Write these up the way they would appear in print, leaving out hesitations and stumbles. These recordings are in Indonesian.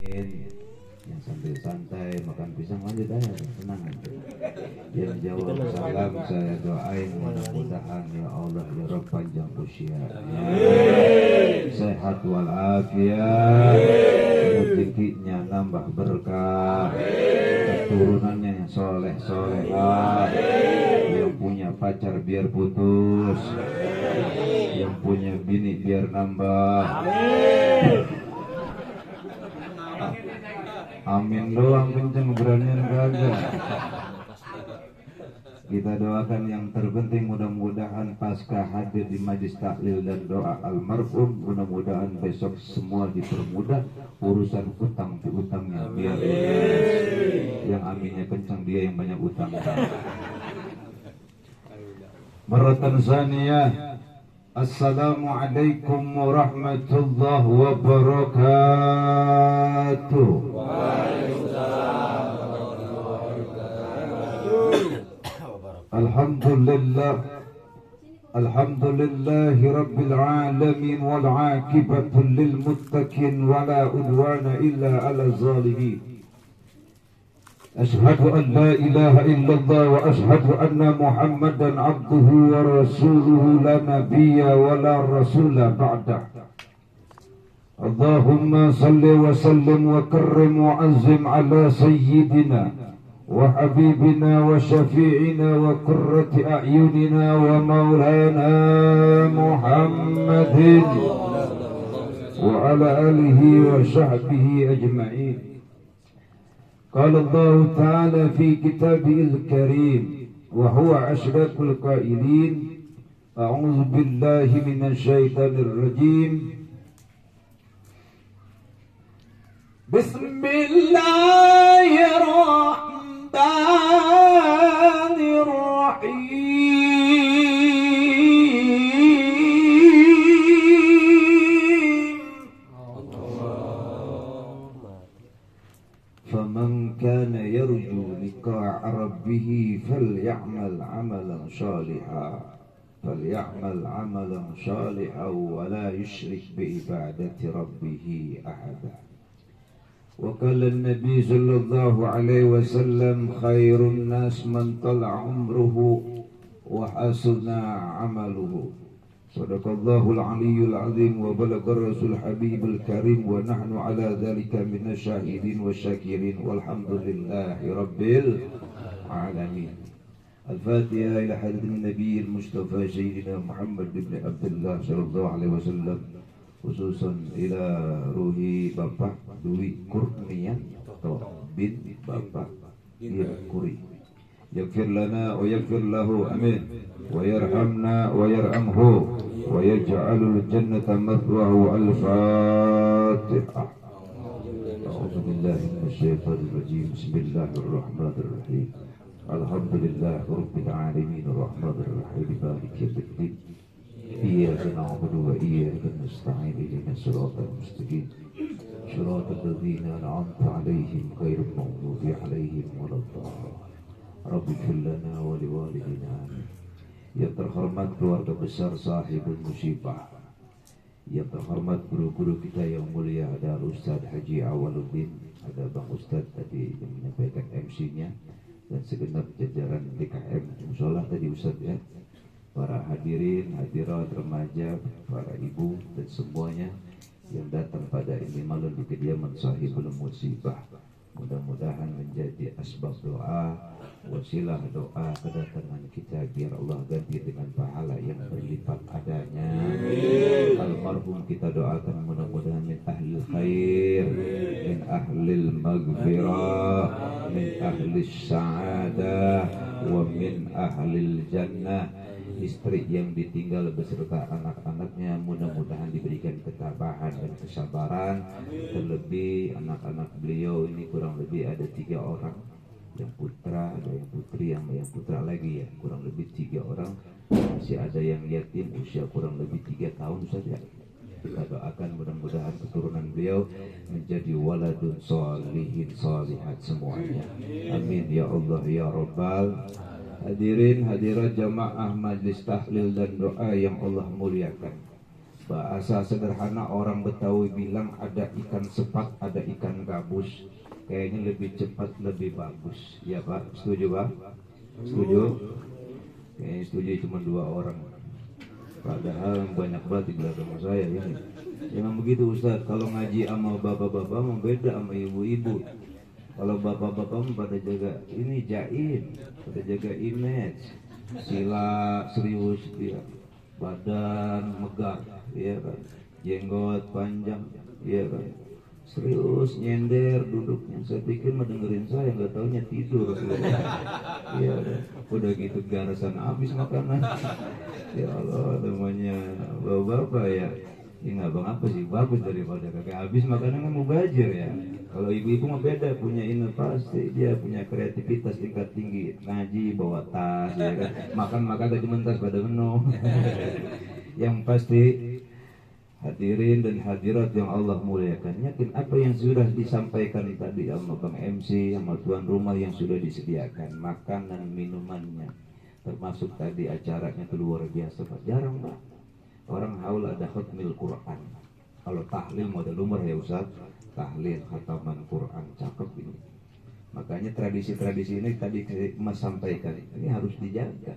Yang sambil santai makan pisang lanjut aja, tenang aja. Yang jawab salam saya doain mudah-mudahan ya Allah ya Rabb panjang usia, sehat walafiat, rezekinya nambah berkah, keturunannya yang soleh solehah, yang punya pacar biar putus, yang punya bini biar nambah. Amin doang kenceng, beranian kagak. Kita doakan yang terpenting mudah-mudahan pasca hadir di majlis tahlil dan doa almarhum, mudah-mudahan besok semua dipermudah urusan utang piutangnya biar yang aminnya kencang dia yang banyak utang. Maratan saniyah. Assalamualaikum warahmatullahi wabarakatuh. Alhamdulillah, alhamdulillahi rabbil alamin wal aqibatu lil muttaqin wala udwana illa ala zalimin. Ashhadu an la ilaha illallah wa ashhadu anna Muhammadan abduhu wa rasuluhu la nabiyya wa la rasula ba'dah. Allahumma salli wa sallim wa karrim wa azim ala sayyidina wa habibina wa syafi'ina wa qurrati a'yunina wa maulana Muhammadin wa ala alihi wa sahbihi ajma'in. قال الله تعالى في كتابه الكريم وهو أشرف القائلين أعوذ بالله من الشيطان الرجيم بسم الله الرحمن الرحيم فمن كان يرجو لقاء ربه فليعمل عملا صالحا ولا يشرك بعبادة ربه أحدا. وقال النبي صلى الله عليه وسلم خير الناس من طال عمره وحسن عمله. Sadaqallahul aliyyul azim wa balagar rasul habibul karim wa nahnu ala dhalika minas syahidin wa syakirin walhamdulillahi rabbil alamin. Al-Fatiha ila hadratin nabiyil mustafa sayyidina Muhammad ibn Abdullah sallallahu alaihi wasallam, khususan ila ruhi Bapak Dwi Kurnian atau bin Bapak Kuri. Yaghfir lana wa yaghfir lahu, amin, wa yarhamna wa yarhamhu wa yaj'alul jannata mathwahu. Al-Fatihah. A'udzu billahi minasyaitonir rajim. Bismillahirrahmanirrahim. Alhamdulillahi rabbil alamin arrahmanir rahim maliki yaumiddin. Iyyaka na'budu wa iyyaka nasta'in ihdinas siratal mustaqim. Shiratal ladzina an'amta 'alaihim ghairil maghdubi 'alaihim waladdallin. Rabbi lana wa liwalidina. Yang terhormat keluarga besar sahibul musibah, yang terhormat guru-guru kita yang mulia, ada Ustaz Haji Awaluddin, ada Bang Ustaz tadi yang menyampaikan MC-nya, dan segenap jajaran DKM Musola tadi Ustaz ya, para hadirin, hadirat, remaja, para ibu dan semuanya yang datang pada ini malam di kediaman sahibul musibah. Mudah-mudahan menjadi asbab doa, wasilah doa kedatangan kita, biar Allah ganti dengan pahala yang berlipat adanya. Almarhum kita doakan mudah-mudahan min ahlil khair, min ahlil maghfirah, min ahlil sa'adah, wa min ahlil jannah. Istri yang ditinggal beserta anak-anaknya mudah-mudahan diberikan ketabahan dan kesabaran. Terlebih anak-anak beliau ini kurang lebih ada 3 orang, yang putra, ada yang putri, yang putra lagi ya, kurang lebih 3 orang. Masih ada yang yatim usia kurang lebih 3 tahun saja. Kita doakan mudah-mudahan keturunan beliau menjadi waladun sholihin sholihat semuanya. Amin ya Allah ya Rabbal. Hadirin hadirat jamaah majlis tahlil dan doa yang Allah muliakan. Bahasa sederhana orang Betawi bilang ada ikan sepat, ada ikan gabus. Kayaknya lebih cepat, lebih bagus. Ya Pak, setuju Pak? Setuju? Kayaknya setuju cuma 2 orang. Padahal banyak banget di belakang saya ini. Jangan begitu Ustaz, kalau ngaji sama bapak-bapak beda sama ibu-ibu. Kalau bapak-bapak pada jaga ini jaim, pada jaga image, sila serius dia, badan megah, ya kan, jenggot panjang, ya kan, serius nyender duduknya. Saya pikir mendengerin saya, nggak taunya tidur. Ya udah gitu garasan habis makanan. Ya Allah, namanya bapak-bapak ya. Ya nggak bang apa sih, bagus daripada kakek habis makanan kan mubazir ya. Kalau ibu-ibu mah beda, punya inovasi, dia punya kreativitas tingkat tinggi, ngaji bawa tas, ya kan, makan gak cuma tas pada menu. Yang pasti hadirin dan hadirat yang Allah muliakan, yakin apa yang sudah disampaikan tadi sama Bang MC, sama tuan rumah yang sudah disediakan makanan minumannya, termasuk tadi acaranya itu luar biasa Pak. Jarang Pak orang haul ada khatmil Quran. Kalau tahlil model umur ya Ustaz, tahlil khataman Quran, cakep ini. Makanya tradisi-tradisi ini tadi Mas sampaikan, ini harus dijaga.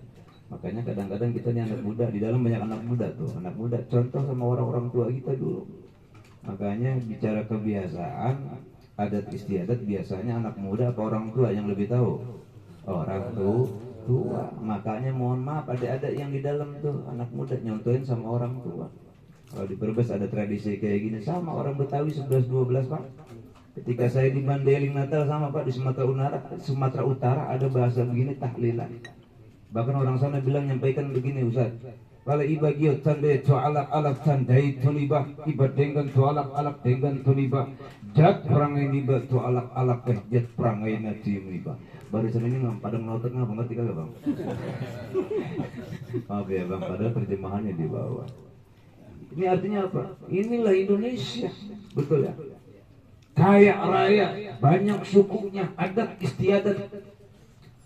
Makanya kadang-kadang kita nih anak muda, di dalam banyak anak muda tuh, anak muda contoh sama orang-orang tua kita dulu. Makanya bicara kebiasaan, adat istiadat biasanya anak muda apa orang tua yang lebih tahu? Orang tua. Makanya mohon maaf ada yang di dalam tuh anak muda nyontohin sama orang tua. Kalau di Brebes ada tradisi kayak gini sama orang Betawi 11-12 Pak. Ketika saya di Mandailing Natal sama Pak di Sumatera Utara ada bahasa begini tahlilan. Bahkan orang sana bilang nyampaikan begini Ustaz. Kalau iba giot tande to alak tandai tuniba iba dengan to alak dengan tuniba jat perang ini ba to alak jat perang ini tuniba. Barisan ini pada melotot ngapa ngerti kagak Bang? Maaf ya Bang, padahal terjemahannya di bawah. Ini artinya apa? Inilah Indonesia, betul ya? Kaya raya, banyak sukunya, adat istiadat,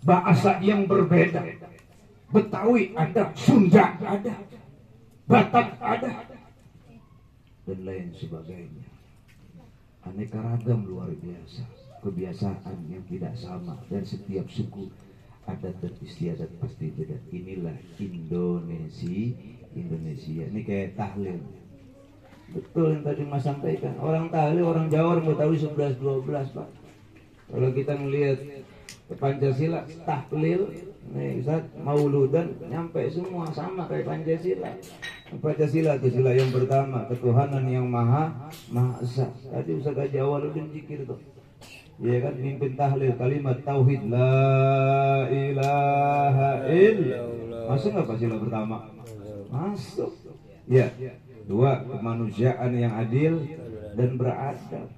bahasa yang berbeda. Betawi ada, Sunda ada, Batak ada, dan lain sebagainya. Aneka ragam luar biasa, kebiasaan yang tidak sama, dan setiap suku adat dan istiadat pasti beda. Inilah Indonesia. Ini kayak tahlil. Betul yang tadi Mas sampaikan. Orang tahlil, orang Jawa, orang Betawi 11-12 Pak. Kalau kita melihat Pancasila, tahlil, nih Ustaz, mauludan, nyampe semua sama kayak Pancasila. Pancasila itu sila yang pertama, ketuhanan yang maha esa. Tadi Ustaz Haji Awaludin zikir tuh. Ya kan, pimpin tahlil kalimat tauhid la ilaha illallah. Masuk nggak Pancasila pertama? Masuk. Ya. 2, kemanusiaan yang adil dan beradab.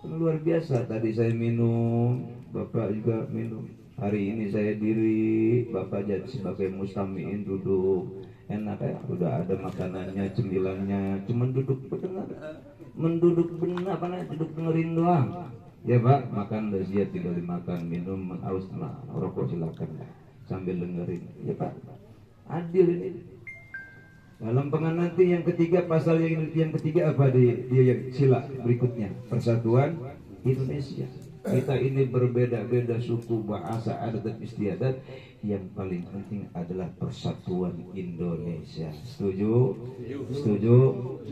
Luar biasa. Tadi saya minum, Bapak juga minum. Hari ini saya diri, Bapak jadi sebagai mustamiin duduk. Enak ya, udah ada makanannya, cemilannya. Cuman duduk benar, menduduk benar, duduk dengerin doang. Ya Pak, makan udah siap, tinggal dimakan, minum, haus, rokok silakan sambil dengerin. Ya Pak, adil ini. Dalam pengantin yang ketiga, pasal yang ketiga apa di sila berikutnya? Persatuan Indonesia. Kita ini berbeda-beda suku, bahasa, adat dan istiadat. Yang paling penting adalah persatuan Indonesia. Setuju? Setuju?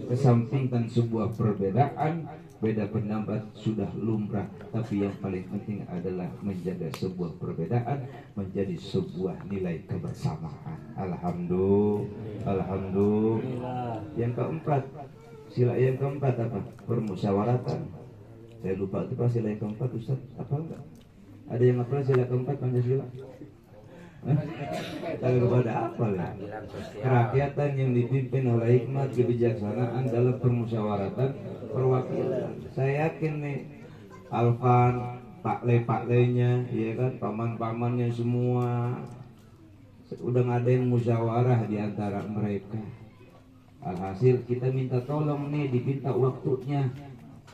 Kesampingkan sebuah perbedaan, beda pendapat sudah lumrah, tapi yang paling penting adalah menjaga sebuah perbedaan menjadi sebuah nilai kebersamaan. Alhamdulillah. Yang keempat, sila yang keempat apa? Permusyawaratan. Saya lupa itu apa sila yang keempat Ustaz? Apa enggak? Ada yang apa sila keempat Pancasila? Kalau kepada apa lah? Kerakyatan yang dipimpin oleh hikmat kebijaksanaan dalam permusyawaratan perwakilan. Saya yakin nih Alfan, Pak-lenya, ya kan, paman-pamannya semua udah ngadain musyawarah di antara mereka. Alhasil kita minta tolong nih, diminta waktunya,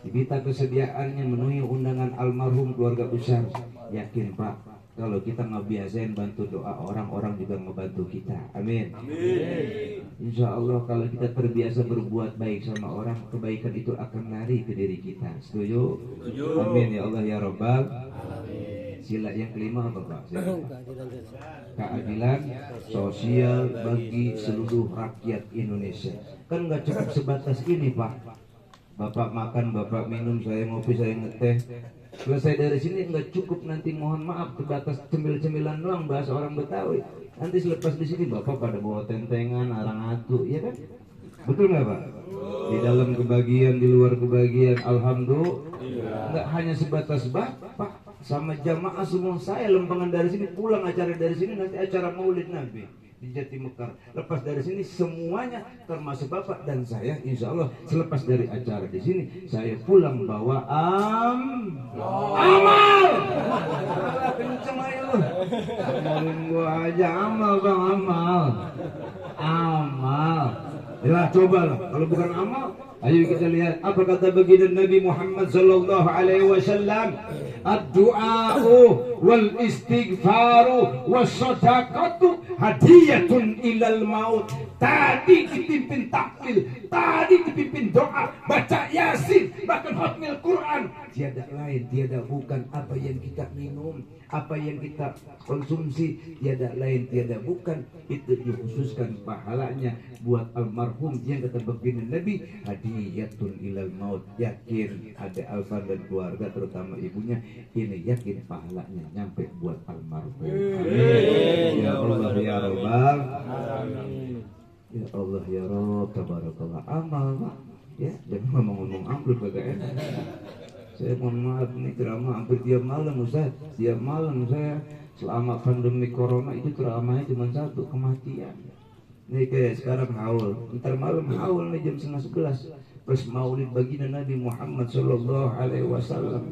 diminta kesediaannya memenuhi undangan almarhum keluarga besar. Yakin Pak, kalau kita ngebiasain bantu doa orang juga ngebantu kita. Amin. Amin. Insya Allah kalau kita terbiasa berbuat baik sama orang, kebaikan itu akan lari ke diri kita. Setuju? Amin ya Allah ya Rabbal. Sila yang kelima apa Pak? Keadilan sosial bagi seluruh rakyat Indonesia. Kan nggak cukup sebatas ini Pak. Bapak makan, bapak minum, saya ngopi, saya ngeteh. Selesai dari sini nggak cukup, nanti mohon maaf terbatas cemil-cemilan doang bahasa orang Betawi. Nanti selepas di sini bapak pada bawa tentengan, arang atu, ya kan? Betul nggak Pak? Di dalam kebagian, di luar kebagian, alhamdulillah. Nggak hanya sebatas bapak sama jamaah semua, saya lempengan dari sini, pulang acara dari sini, nanti acara Maulid Nabi di Jati Mekar. Lepas dari sini semuanya termasuk bapak dan saya, insya Allah selepas dari acara di sini saya pulang bawa amal. Kenceng aja lu. Amalin gua aja amal bang, amal. Ya coba lah, kalau bukan amal, ayo kita lihat apa kata baginda Nabi Muhammad sallallahu alaihi wasallam. Ad-du'a'u wal istighfaru was sadaqatu hadiyatun ilal maut. Tadi dipimpin tahlil, tadi dipimpin doa, baca Yasin, bahkan hafal Quran. Tiada lain, tiada bukan apa yang kita minum, apa yang kita konsumsi, tiada lain, tiada bukan. Itu dikhususkan pahalanya buat almarhum yang kata baginda Nabi, hadiyatun ilal maut. Yakin ada Alfan dan keluarga terutama ibunya, ini yakin pahalanya nyampe buat almarhum. Amin. Ya Allah ya Rabbal. Ya Allah ya Rabb, tabarakallah. Amal Pak. Ya, jangan ngomong ambruk kagak enak. Saya mohon maaf nih, ceramah hampir tiap malam Ustaz. Tiap malam saya selama pandemi corona itu ceramahnya cuma satu, kematian. Nih kayak sekarang haul, ntar malam haul nih jam 10:30. Pas Maulid baginda Nabi Muhammad sallallahu alaihi wasallam.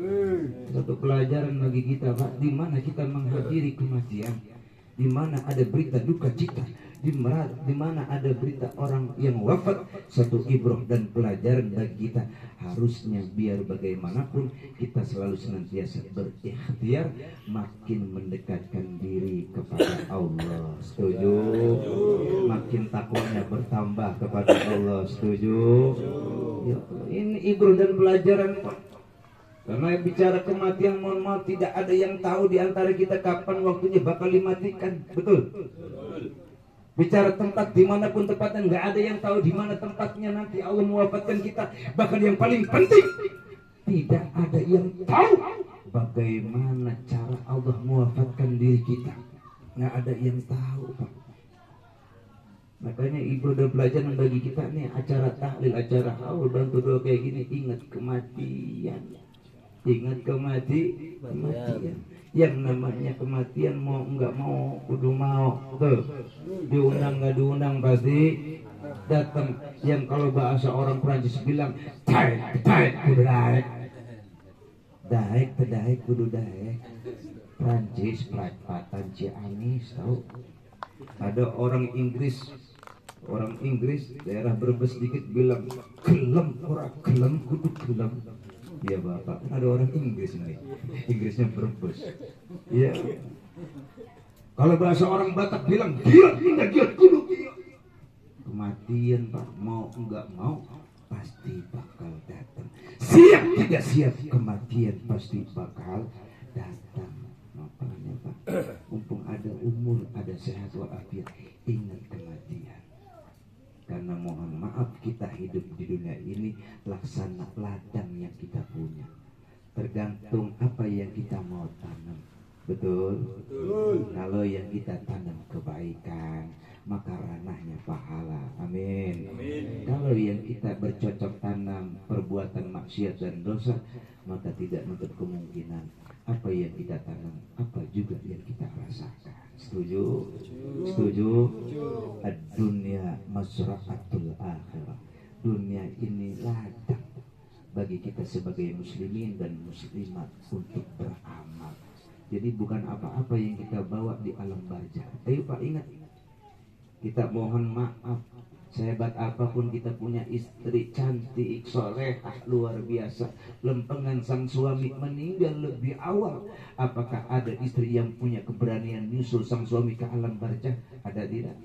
Satu pelajaran bagi kita Pak, di mana kita menghadiri kematian, di mana ada berita duka cita, di mana ada berita orang yang wafat, satu ibrah dan pelajaran bagi kita. Harusnya biar bagaimanapun kita selalu senantiasa berikhtiar, makin mendekatkan diri kepada Allah. Setuju? Makin takwanya bertambah kepada Allah. Setuju? Ya, ini ibrah dan pelajaran Pak. Karena bicara kematian, mohon maaf, tidak ada yang tahu di antara kita kapan waktunya bakal dimatikan. Betul? Bicara tempat dimanapun tempatnya, nggak ada yang tahu di mana tempatnya nanti Allah mewafatkan kita. Bahkan yang paling penting, tidak ada yang tahu bagaimana cara Allah mewafatkan diri kita. Nggak ada yang tahu Pak. Makanya ibu dan pelajaran bagi kita nih, acara tahlil, acara haul, bantu doa kayak gini, ingat kematian. Ingat kematian. Yang namanya kematian mau enggak mau kudu mau. Tuh. Diundang enggak diundang pasti datang. Yang kalau bahasa orang Prancis bilang daek kudu daek. Daek kudu daek. Prancis pelapatan Ciamis tahu. Ada orang Inggris daerah Brebes sedikit bilang gelem ora gelem kudu gelem. Ya Bapak, ada orang Inggris nih, Inggrisnya Brebes. Ya. Kalau bahasa orang Batak bilang gila, kudu gila. Kematian Pak, mau enggak mau pasti bakal datang. Siap tidak siap, kematian pasti bakal datang. Makanya Pak, mumpung ada umur, ada sehat walafiat, ingat kematian. Karena mohon maaf, kita hidup di dunia ini laksana ladang yang kita punya. Tergantung apa yang kita mau tanam. Betul? Kalau yang kita tanam kebaikan, maka ranahnya pahala. Amin. Kalau yang kita bercocok tanam perbuatan maksiat dan dosa, maka tidak menutup kemungkinan apa yang kita tanam, apa juga yang kita rasakan. Setuju? Ad-dunya mazra'atul akhirah. Dunia ini ladang bagi kita sebagai muslimin dan muslimat untuk beramal. Jadi bukan apa-apa yang kita bawa di alam barzah. Tapi Pak ingat, kita mohon maaf, sehebat apapun kita punya istri cantik, solehah, luar biasa, lempengan sang suami meninggal lebih awal. Apakah ada istri yang punya keberanian nyusul sang suami ke alam barzah? Ada tidak?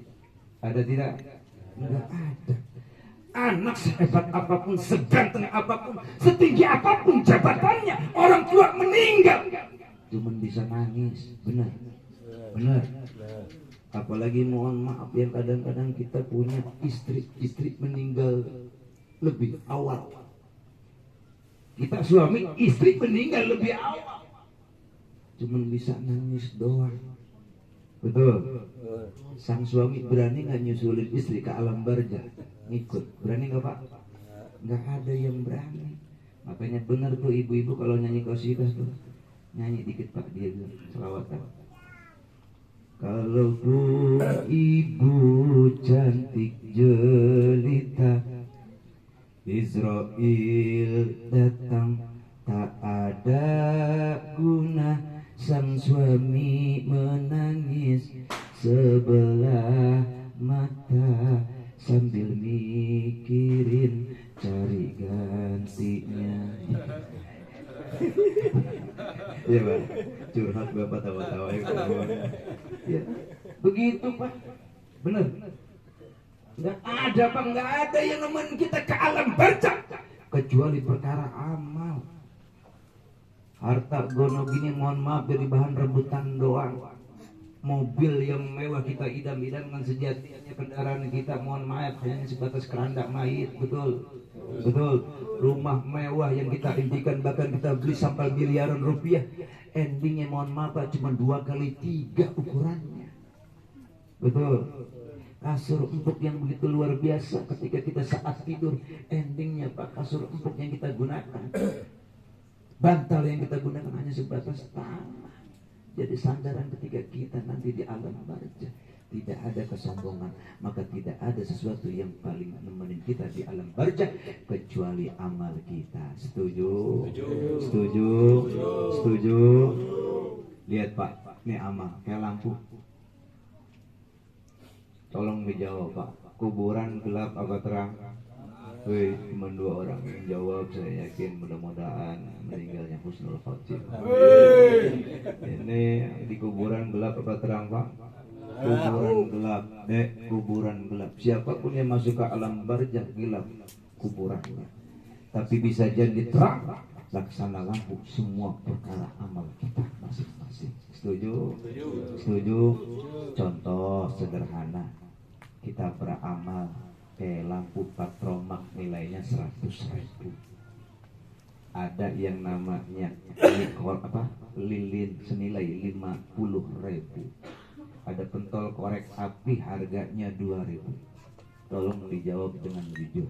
Ada tidak? Enggak ada. Anak sehebat apapun, seganteng apapun, setinggi apapun jabatannya, orang tua meninggal, cuman bisa nangis. Benar. Benar. Apalagi mohon maaf yang kadang-kadang kita punya istri meninggal lebih awal. Kita suami istri meninggal lebih awal, cuman bisa nangis doang. Betul. Sang suami berani nggak nyusulin istri ke alam barzah? Ngikut, berani nggak Pak? Nggak ada yang berani. Makanya benar tuh ibu-ibu kalau nyanyi qasidah tuh, nyanyi dikit Pak, dia bilang selawatan. Kalau pun ibu cantik jelita, Israel datang tak ada guna. Sang suami menangis sebelah mata sambil mikirin cari gantinya. Iya Pak, curhat Bapak tawa-tawa ya. Begitu Pak, benar. Nggak ada Pak, nggak ada yang nemenin kita ke alam barzah kecuali perkara amal. Harta gono gini mohon maaf dari bahan rebutan doang. Mobil yang mewah kita idam-idamkan, sejatinya kendaraan kita mohon maaf hanya sebatas keranda mayit. Betul. Betul. Rumah mewah yang kita impikan, bahkan kita beli sampai miliaran rupiah, endingnya mohon maaf Pak, cuma 2 kali 3 ukurannya. Betul. Kasur empuk yang begitu luar biasa, ketika kita saat tidur, endingnya Pak, kasur empuk yang kita gunakan, bantal yang kita gunakan hanya sebatas tanah. Jadi sandaran ketika kita nanti di alam barzah, tidak ada kesombongan, maka tidak ada sesuatu yang paling nemenin kita di alam barzah kecuali amal kita. Setuju? Setuju? Setuju? Lihat Pak, ini amal kayak lampu. Tolong dijawab Pak, kuburan gelap apa terang? Wih, cuma 2 orang yang jawab, saya yakin mudah-mudahan meninggalnya husnul khotimah. Ini di kuburan gelap apa terang Pak? Kuburan gelap, kuburan gelap. Siapapun yang masuk ke alam barzah gelap kuburannya. Tapi bisa jadi terang, laksana lampu semua perkara amal kita masing-masing. Setuju? Setuju? Contoh sederhana, kita beramal kayak lampu patromak nilainya 100.000. Ada yang namanya lilin senilai 50.000. Ada pentol korek api harganya 2.000. Tolong dijawab dengan jujur.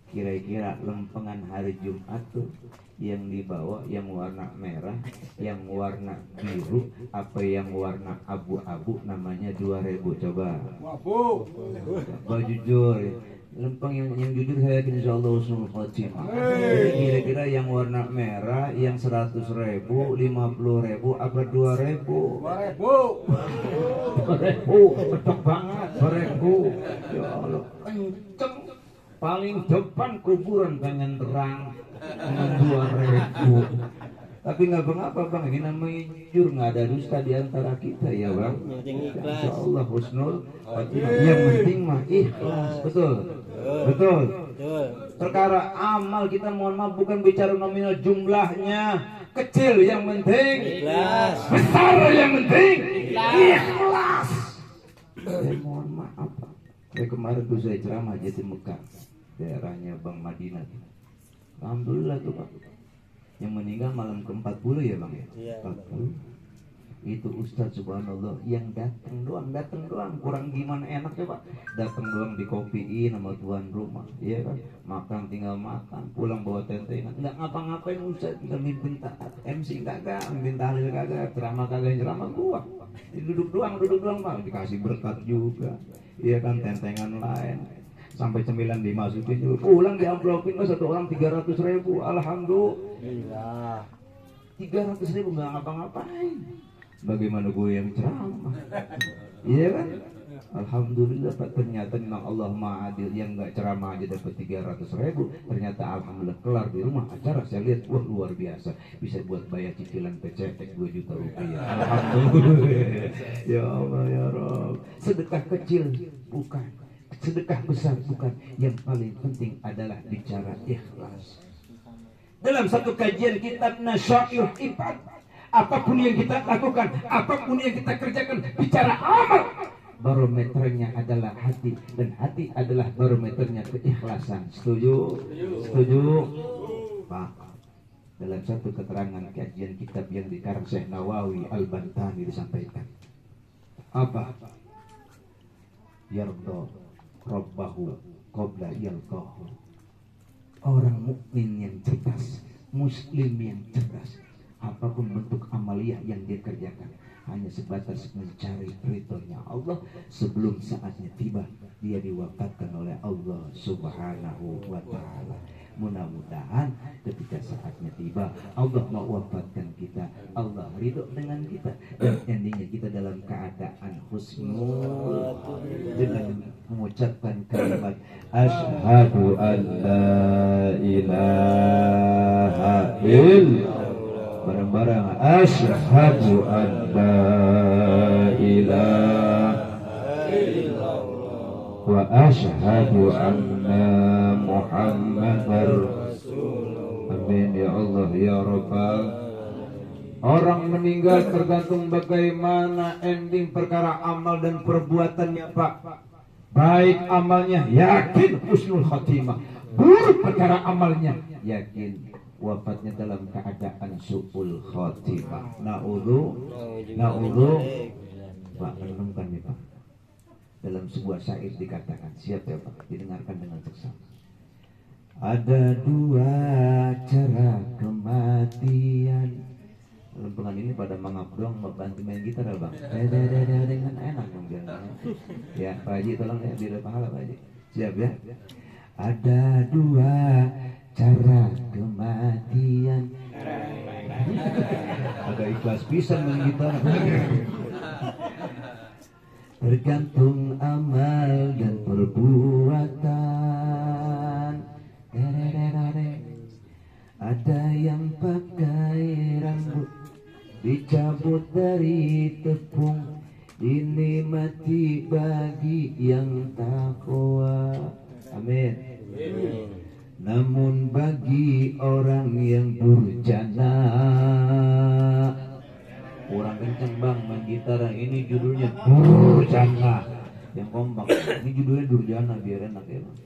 Kira-kira lempengan hari Jumat tuh yang dibawa yang warna merah, yang warna biru, apa yang warna abu-abu namanya 2.000? Coba. Coba jujur. Lempeng yang jujur saya yakin insyaallah husnul khotimah. Kira-kira yang warna merah yang 100.000, 50.000 apa 2.000? 2.000. Betul banget 2.000. Ya Allah, kenceng. Paling depan kuburan pengen terang 2.000. Tapi nggak apa-apa Bang, ini namanya jujur, nggak ada dusta di antara kita ya Bang. Insya Allah husnul khotimah. Yang penting mah ikhlas. Betul. Betul. Perkara amal kita mohon maaf bukan bicara nominal jumlahnya, kecil yang penting ikhlas, besar yang penting ikhlas. Mohon maaf Pak, kemarin tuh saya ceramah di Mekah, daerahnya Bang Madinah. Alhamdulillah tuh Pak, yang meninggal malam ke-40 ya Bang ya? Iya. 40. Itu Ustadz subhanallah yang datang doang, kurang gimana enaknya Pak, datang doang dikopiin sama tuan rumah, iya kan, makan tinggal makan, pulang bawa tentengan, nggak ngapa-ngapain Ustadz, tinggal mimpin taat, MC kagak, mimpin tahlil kagak, ceramah kagak, ceramah gua, duduk doang Pak, dikasih berkat juga, iya kan, tentengan lain, sampai cemilan dimasukin juga, pulang diamplopin satu orang 300.000, alhamdulillah, 300.000 nggak ngapa-ngapain. Bagaimana gue yang ceramah? Iya kan? Alhamdulillah Pak, ternyata memang Allah Maha Adil, yang nggak ceramah aja dapat 300.000. Ternyata alhamdulillah kelar di rumah acara saya lihat, wah luar biasa, bisa buat bayar cicilan PCT 2 juta rupiah. Alhamdulillah. Ya Allah ya Rabb. Sedekah kecil bukan, sedekah besar bukan. Yang paling penting adalah bicara ikhlas. Dalam satu kajian kitab Nasyairul Ibad, apapun yang kita lakukan, apapun yang kita kerjakan, bicara amal, barometernya adalah hati, dan hati adalah barometernya keikhlasan. Setuju? Setuju? Pak, dalam satu keterangan kajian kitab yang dikarang Syekh Nawawi Al-Bantani disampaikan apa? Yarda Rabbahu qabla yalqahu. Orang mukmin yang cerdas, muslim yang cerdas, apapun bentuk amaliyah yang dia kerjakan hanya sebatas mencari ridhonya Allah. Sebelum saatnya tiba, dia diwafatkan oleh Allah Subhanahu wa ta'ala. Mudah-mudahan ketika saatnya tiba, Allah mewafatkan kita, Allah ridho dengan kita, dan endingnya kita dalam keadaan husnul dengan mengucapkan kalimat asyhadu an la ilaha illallah. Bareng-bareng asyhadu an la ilaha illallah wa asyhadu anna Muhammadar Rasulullah. Amin ya Allah ya Rabbal. Orang meninggal tergantung bagaimana ending perkara amal dan perbuatannya, Pak. Baik amalnya, yakin husnul khatimah. Buruk perkara amalnya, yakin wafatnya dalam keadaan su'ul khatimah. Na'udhu. Pak, renungkan nih Pak. Dalam sebuah syair dikatakan, siap ya Pak, didengarkan dengan seksama. Ada dua cara kematian. Lempengan ini pada mangap doang, bantu main gitar ya Bang. Dengan enak dong dia. Ya Pak Haji, tolong ya, biar pahala Pak Haji. Siap ya. Ada dua cara kematian. Agak ikhlas pisan main gitar. Tergantung amal dan perbuatan. Ada yang pakai rambut dicabut dari tepung. Ini mati bagi yang takwa. Amin. Namun bagi orang yang durjana, kurang kenceng Bang main gitar, ini judulnya durjana. Yang kompak, ini judulnya durjana biar enak ya Bang.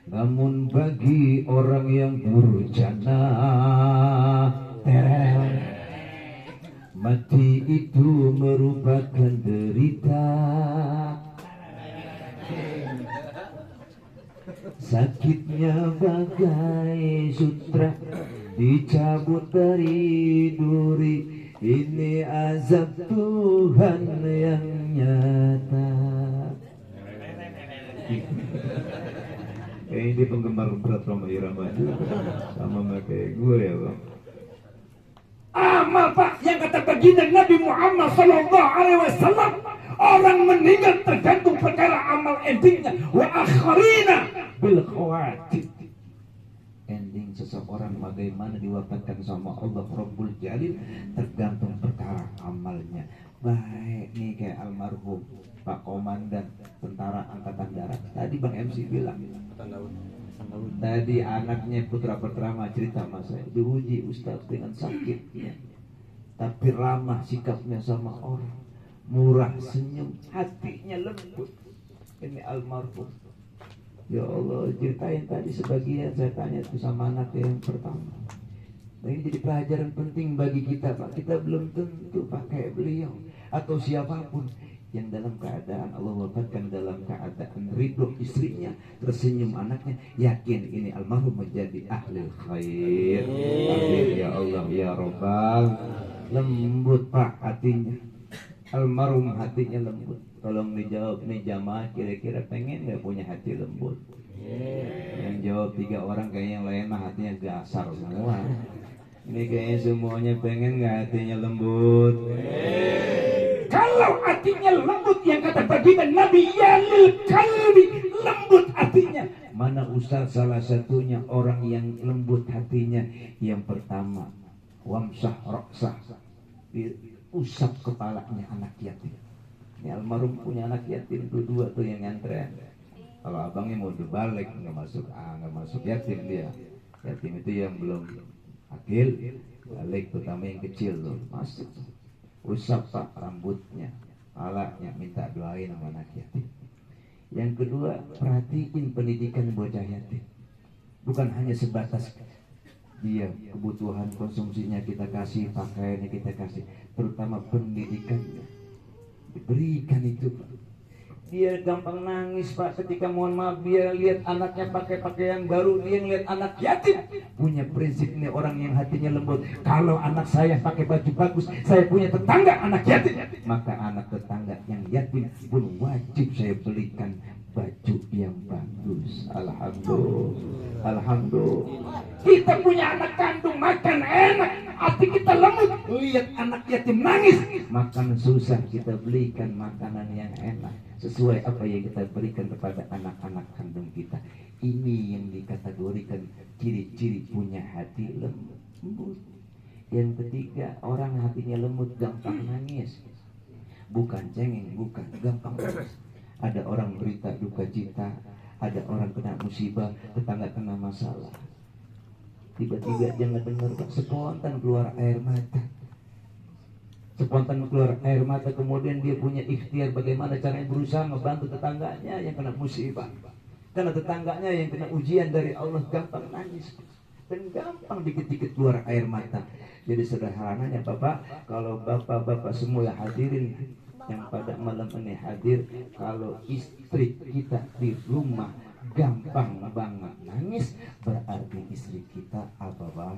Namun bagi orang yang durjana, mati itu merupakan derita. Sakitnya bagai sutra dicabut dari duri. Ini azab Tuhan yang nyata. Ini penggemar berat Roma Irama juga, sama kayak gue ya Bang. Amal Pak, yang kata baginda Nabi Muhammad SAW, orang meninggal tergantung perkara amal endingnya. Wa akharina bil khawatim. Ending seseorang bagaimana diwafatkan sama Allah Rabbul Jalil tergantung perkara amalnya. Baik nih kayak almarhum Pak Komandan Tentara Angkatan Darat. Tadi Bang MC bilang, tadi anaknya Putra Pertama cerita sama saya, diuji Ustaz dengan sakitnya, tapi ramah sikapnya sama orang, murah senyum, hatinya lembut. Ini almarhum. Ya Allah, ceritain tadi sebagian, saya tanya itu sama anak yang pertama. Nah, ini jadi pelajaran penting bagi kita Pak. Kita belum tentu pakai beliau atau siapapun yang dalam keadaan Allah wafatkan dalam keadaan ridho istrinya, tersenyum anaknya, yakin ini almarhum menjadi ahli khair. Amin ya Allah ya Rabbal. Lembut Pak hatinya, almarhum hatinya lembut. Tolong dijawab nih jamaah, kira-kira pengen nggak punya hati lembut? Yang jawab 3 orang, kayaknya yang lain mah hatinya gasar semua. Ini kayaknya semuanya pengen nggak hatinya lembut? Kalau hatinya lembut, yang kata baginda Nabi, yalil kalbi, lembut hatinya. Mana Ustaz salah satunya orang yang lembut hatinya? Yang pertama, wamsah roksah, diusap kepalanya anak yatim. Ini almarhum punya anak yatim 2 tuh yang ngantren. Kalau abangnya mau dibalik nggak masuk yatim dia. Yatim itu yang belum akil, balik terutama yang kecil tuh masuk. Usap pak rambutnya, palanya, minta doain sama anak yatim. Yang kedua, perhatiin pendidikan bocah yatim. Bukan hanya sebatas dia kebutuhan konsumsinya kita kasih, pakaiannya kita kasih, terutama pendidikannya diberikan itu pak. Dia gampang nangis pak ketika mohon maaf dia lihat anaknya pakai pakaian baru, dia lihat anak yatim. Punya prinsip nih orang yang hatinya lembut. Kalau anak saya pakai baju bagus, saya punya tetangga anak yatim, maka anak tetangga yang yatim pun wajib saya belikan baju yang bagus. Alhamdulillah, alhamdulillah. Kita punya anak kandung makan enak, hati kita lembut. Lihat anak yatim nangis, makan susah, kita belikan makanan yang enak sesuai apa yang kita berikan kepada anak-anak kandung kita. Ini yang dikategorikan ciri-ciri punya hati lembut. Yang ketiga, orang hatinya lembut gampang nangis. Bukan cengeng, bukan, gampang nangis. Ada orang berita duka cita, ada orang kena musibah, tetangga kena masalah. Tiba-tiba jangan dengar spontan keluar air mata. Spontan keluar air mata, kemudian dia punya ikhtiar bagaimana caranya berusaha membantu tetangganya yang kena musibah. Karena tetangganya yang kena ujian dari Allah, gampang nangis dan gampang dikit-dikit keluar air mata. Jadi sederhananya Bapak, kalau Bapak-Bapak semua hadirin yang pada malam ini hadir, kalau istri kita di rumah gampang banget nangis, berarti istri kita apa Pak?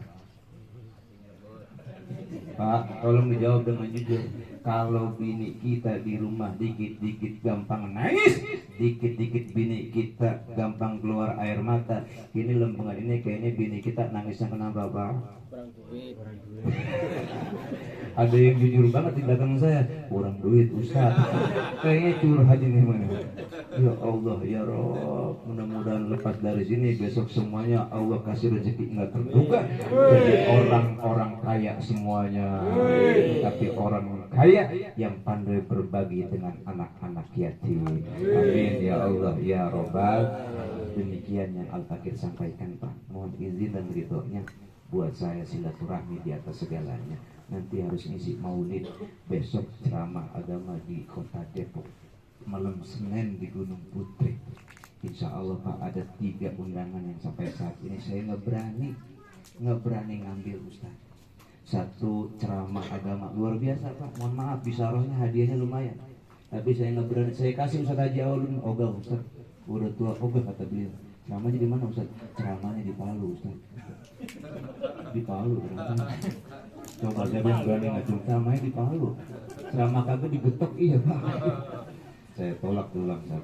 Pak, tolong dijawab dengan jujur. Kalau bini kita di rumah dikit-dikit gampang nangis, dikit-dikit bini kita gampang keluar air mata, ini lempengan ini kayaknya bini kita nangisnya kenapa Pak? Kurang duit. Ada yang jujur banget di belakang saya, kurang duit Ustaz. Kayaknya curhat ini mana? Ya Allah ya Rob, mudah-mudahan lepas dari sini besok semuanya Allah kasih rezeki nggak terduga, jadi orang-orang kaya semuanya. Tapi orang kaya yang pandai berbagi dengan anak-anak yatim. Amin ya Allah ya Robbal. Demikian yang Al-Fakir sampaikan Pak. Mohon izin dan ridhonya buat saya silaturahmi di atas segalanya. Nanti harus ngisi maulid, besok ceramah agama di kota Depok, malam Senin di Gunung Putri. Insya Allah Pak, ada 3 undangan yang sampai saat ini saya nggak berani ngambil Ustaz. 1 ceramah agama luar biasa Pak, mohon maaf bisarohnya hadiahnya lumayan, tapi saya nggak berani. Saya kasih Ustaz Haji Awaludin, ogah Ustaz, udah tua ogah kata beliau. Ceramahnya di mana Ustaz? Ceramahnya di Palu Ustaz. Di Palu coba siapa yang berani ngajung ceramahnya di Palu. Ceramah kagak digetok, iya Pak. Saya tolak ulang 1.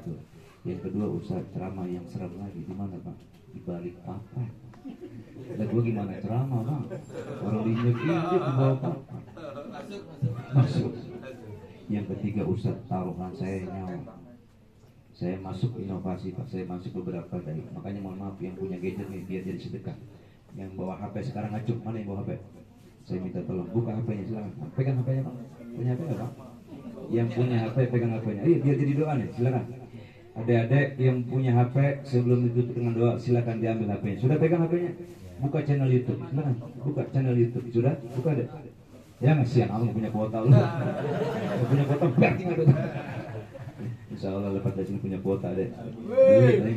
Yang kedua Ustaz, ceramah yang serem lagi di mana Pak? Di balik papan. Dan gua gimana ceramah Bang? Orang diinjek-injek di bawah papan. Masuk. Yang ketiga Ustaz, taruhan saya nyawa. Saya masuk inovasi Pak, saya masuk beberapa dari. Makanya mohon maaf yang punya gadget nih, biar jadi sedekah. Yang bawa HP sekarang ngacung, mana yang bawa HP? Saya minta tolong buka HP-nya, silakan. Pegang HP-nya Pak. Punya HP nggak Pak? Yang punya HP pegang HP-nya. Iya, biar jadi doa nih, silakan. Adik-adik yang punya HP sebelum ditutup dengan doa, silakan diambil HP-nya. Sudah pegang HP-nya? Buka channel YouTube, silakan. Buka channel YouTube, sudah? Buka deh. Ya nggak siang, aku punya kuota lu. Punya kuota berarti nggak ada. Insya Allah lepas dari sini punya kuota deh.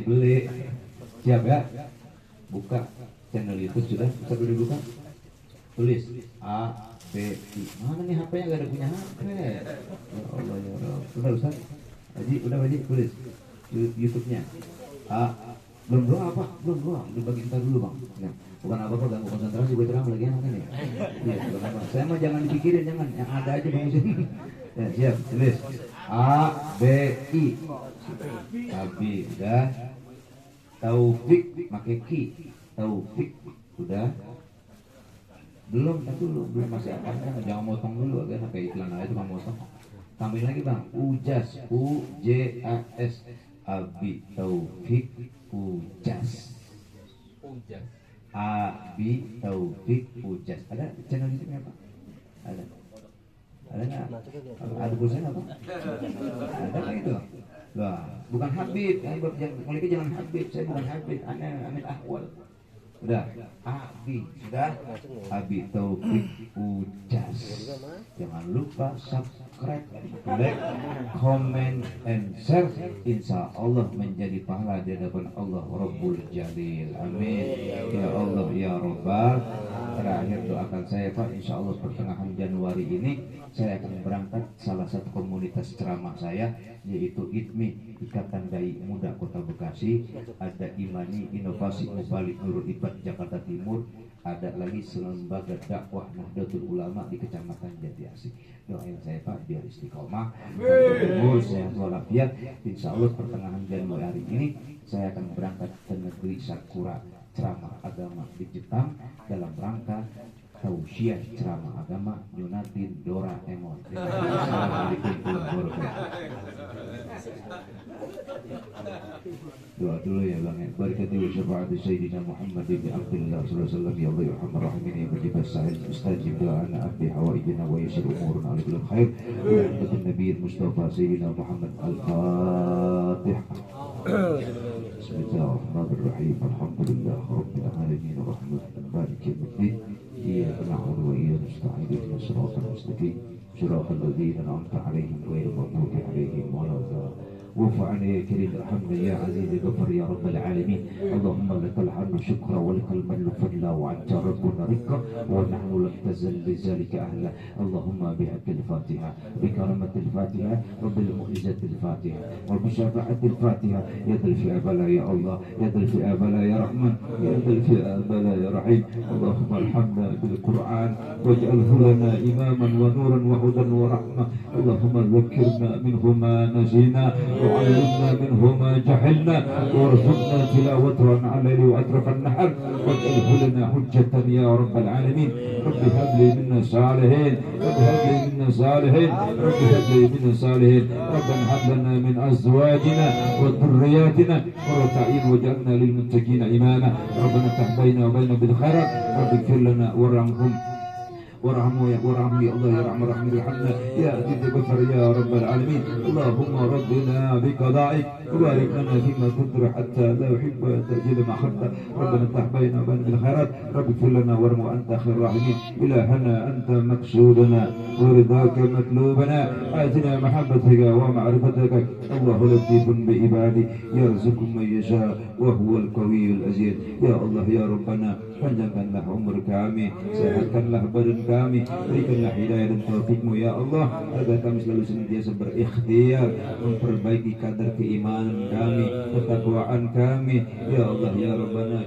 Beli. Siap ya? Buka channel YouTube sudah. Bisa dulu buka. Tulis A B I. Mana nih HP-nya gak ada punya HP? Ya Allah ya Allah. Sudah Ustaz. Haji udah Haji tulis YouTube-nya. Belum doa apa? Belum doa. Dibagi ntar dulu Bang. Nah, bukan apa-apa ganggu konsentrasi gue ceramah lagi enak nih. Iya, bukan apa. Saya mah jangan dipikirin, jangan. Yang ada aja bagusin. Ya, siap. Tulis A B I. Abi udah. Taufik pakai ki. Taufik udah. Belum masih apa? Jangan motong dulu, agak kayak iklan aja cuma motong. Tambahin lagi Bang. Ujas, U J A S. Abi Taufik Ujas. Abi Taufik Ujas. Ada channel YouTube-nya Pak? Ada nggak? Ada pulsanya apa? Ada nggak itu? Lah, bukan Habib, jangan Habib, saya bukan Habib, Amin Ahwal. Sudah, Abi, sudah, Abi Taufik Ujas. Jangan lupa subscribe, like, comment, and share. Insya Allah menjadi pahala di hadapan Allah Rabbul Jalil. Amin. Ya Allah, ya Rabbal. Terakhir doakan saya Pak, insya Allah pertengahan Januari ini saya akan berangkat salah satu komunitas ceramah saya, yaitu IDMI, Ikatan Dai Muda Kota Bekasi. Ada Imani Inovasi Mubalik Nurul Ibad Jakarta Timur. Ada lagi lembaga dakwah Nahdlatul Ulama di Kecamatan Jati Asih. Doain saya Pak biar istiqomah, sehat walafiat. Insya Allah pertengahan Januari ini saya akan berangkat ke negeri Sakura, ceramah agama di Jepang dalam rangka tausiah ceramah agama Yunatin Doraemon. Assalamualaikum warahmatullahi wabarakatuh. Doa dulu ya Bang. Barakati wa syafaati Sayyidina Muhammad bin Abdullah sallallahu alaihi wasallam. Ya Allah ya Rahman Rahimin ya mujib as-sa'il mustajib doana abdi hawaijina wa yasir umuruna ala kulli khair. Wa innakum nabiyil Mustafa Sayyidina Muhammad al-Fatihah. Bismillahirrahmanirrahim. Alhamdulillah rabbil alamin arrahmanir maliki yaumiddin. Iyyaka na'budu wa iyyaka nasta'in ihdinas siratal mustaqim siratal ladzina an'amta 'alaihim ghairil maghdubi 'alaihim waladdallin. وارفعنا يا كريم ارحمنا يا عزيز غفر يا رب العالمين. اللهم لك الحمد شكرا ولك المن فضلا وانت ربنا رقا ونحن لم تزل بذلك اهلا. اللهم بحق الفاتحه بكرامه الفاتحه وبالمعجزه الفاتحه وبشفاعه الفاتحه يا ذا الفئه يا الله يا ذا الفئه يا رحمن يا ذا الفئه يا رحيم. اللهم ارحمنا بالقران واجعله لنا اماما ونورا وهدى ورحمه. اللهم ذكرنا منه ما نسينا وعلمنا منه ما جهلنا وارزقنا تلاوته على الليل واطراف النهار واجعله لنا حجة يا رب العالمين. رب هب لي منا صالحين رب هب لي منا صالحين رب هب لي منا صالحين. ربنا هب لنا من ازواجنا وذرياتنا قرة اعين واجعلنا للمتقين اماما. ربنا افتح بيننا وبين بالخيرات. رب اغفر لنا وارحمهم وارحمه يا الله يا رحمن الرحيم. ارحمنا يا عزيز الغفار يا رب العالمين. اللهم ربنا بقضائك وبارك لنا فيما تقدر حتى لا يحب تأجيل ما خلق. ربنا افتح بيننا وبين بالخيرات. رب اغفر لنا وارحم وانت خير الراحمين. الهنا انت مقصودنا ورضاك مطلوبنا. آتنا محبتك ومعرفتك. الله لطيف بعباده يرزق من يشاء وهو القوي العزيز. يا الله يا ربنا panjangkanlah umur kami, sehatkanlah badan kami, berikanlah hidayah dan taufikmu ya Allah, agar kami selalu senantiasa berikhtiar memperbaiki kadar keimanan kami, ketakwaan kami ya Allah ya Rabbana.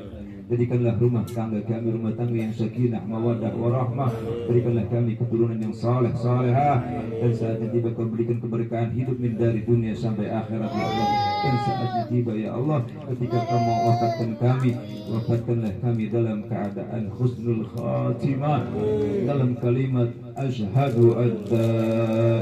Jadikanlah rumah tangga kami rumah tangga yang sakinah, mawaddah, warahmah. Berikanlah kami keturunan yang saleh, salehah. Dan saatnya tiba kau berikan keberkahan hidup dari dunia sampai akhirat ya Allah. Dan saatnya tiba ya Allah ketika kamu wafatkan kami, wafatkanlah kami dalam keadaan husnul khatimah, dalam kalimat asyhadu an la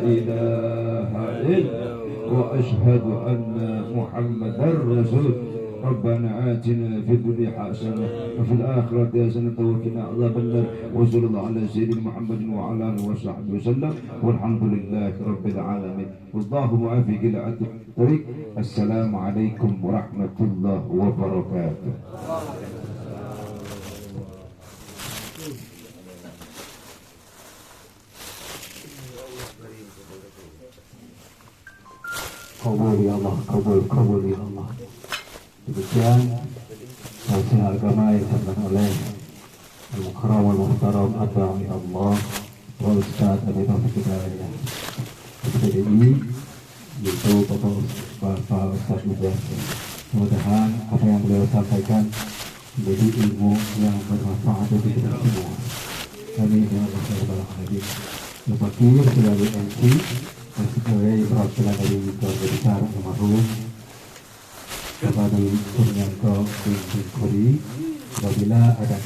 ilaha illallah wa asyhadu anna muhammadar rasul. ربنا آتنا في الدنيا حسنة وفي الآخرة حسنة وقنا عذاب النار. وصلى الله على سيدنا محمد وعلى آله وصحبه وسلم والحمد لله رب العالمين. والله موفق إلى الطريق. السلام عليكم ورحمة الله وبركاته. Kabul ya Allah, kabul ya Allah. Demikian kajian agama yang disampaikan oleh Al-Mukarram Al-Muhtaram Ad-Da'i Allah Wal Ustaz Abi Taufik Hidayah PDI, yaitu Bapak Ustaz Ujas. Mudah-mudahan apa yang beliau sampaikan menjadi ilmu yang bermanfaat bagi kita semua. Kami dengan Allah Subhanahu Al-Fakir sebagai MC dan sebagai perwakilan dari keluarga besar almarhum kepada Purnyanto bin Kuri, apabila ada